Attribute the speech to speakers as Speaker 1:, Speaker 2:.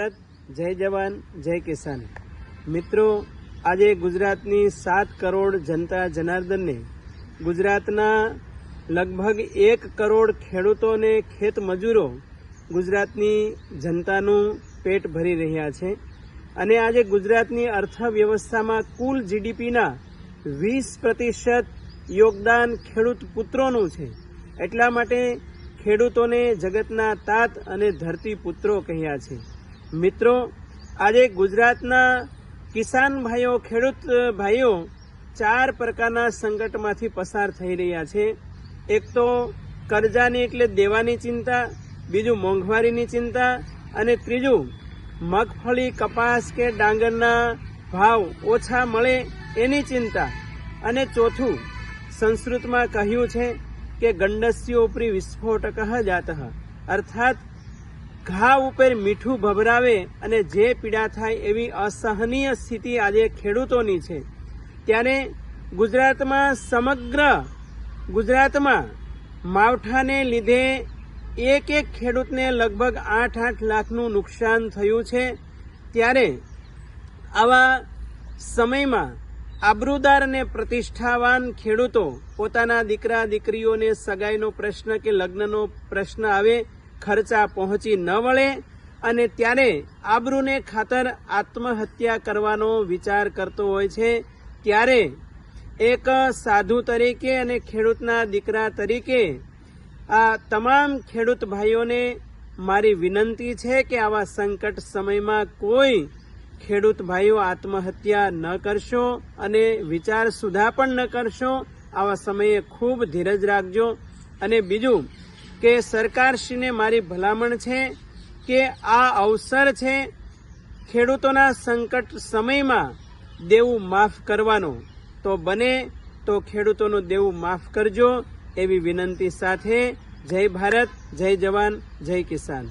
Speaker 1: ભારત, જય જવાન, જય કિસાન। મિત્રો, આજે ગુજરાતની 7 કરોડ જનતા જનાર્દનને ગુજરાતના લગભગ 1 કરોડ ખેડૂતોને ખેત મજૂરો ગુજરાતની જનતાનું પેટ ભરી રહ્યા છે અને આજે ગુજરાતની અર્થવ્યવસ્થામાં કુલ જીડીપીના 20% યોગદાન ખેડૂત પુત્રોનું છે। એટલા માટે ખેડૂતોને જગતના તાત અને ધરતી પુત્રો કહ્યા છે। મિત્રો, આજે ગુજરાતના કિસાન ભાઈઓ, ખેડૂત ભાઈઓ 4 પ્રકારના સંકટમાંથી પસાર થઈ રહ્યા છે। એક તો કરજાની એટલે દેવાની ચિંતા, બીજું મોંઘવારીની ચિંતા અને ત્રીજું મગફળી, કપાસ કે ડાંગરના ભાવ ઓછા મળે એની ચિંતા અને ચોથું સંસ્કૃતમાં કહ્યું છે કે ગંડસ્યો ઉપરી વિસ્ફોટક જાતઃ, અર્થાત ઘા ઉપર મીઠું ભભરાવે અને જે પીડા થાય એવી અસહનીય સ્થિતિ આજે ખેડૂતોની છે। ત્યારે ગુજરાતમાં માવઠાને લીધે એક ખેડૂતને લગભગ 8 લાખનું નુકસાન થયું છે। ત્યારે આવા સમયમાં આબરૂદાર અને પ્રતિષ્ઠાવાન ખેડૂતો પોતાના દીકરા દીકરીઓને સગાઈનો પ્રશ્ન કે લગ્નનો પ્રશ્ન આવે, ખર્ચા પહોંચી ન વળે અને ત્યારે આબરૂને ખાતર આત્મહત્યા કરવાનો વિચાર કરતો હોય છે। ત્યારે એક સાધુ તરીકે અને ખેડૂતના દીકરા તરીકે આ તમામ ખેડૂત ભાઈઓને મારી વિનંતી છે કે આવા સંકટ સમયમાં કોઈ ખેડૂત ભાઈઓ આત્મહત્યા ન કરશો અને વિચાર સુધા પણ ન કરશો। આવા સમયે ખૂબ ધીરજ રાખજો। અને બીજું કે સરકારશ્રીને મારી ભલામણ છે કે આ અવસર છે ખેડૂતોના સંકટ સમયમાં દેવું માફ કરવાનો, તો બને તો ખેડૂતોનું દેવું માફ કરજો એવી વિનંતી સાથે જય ભારત, જય જવાન, જય કિસાન।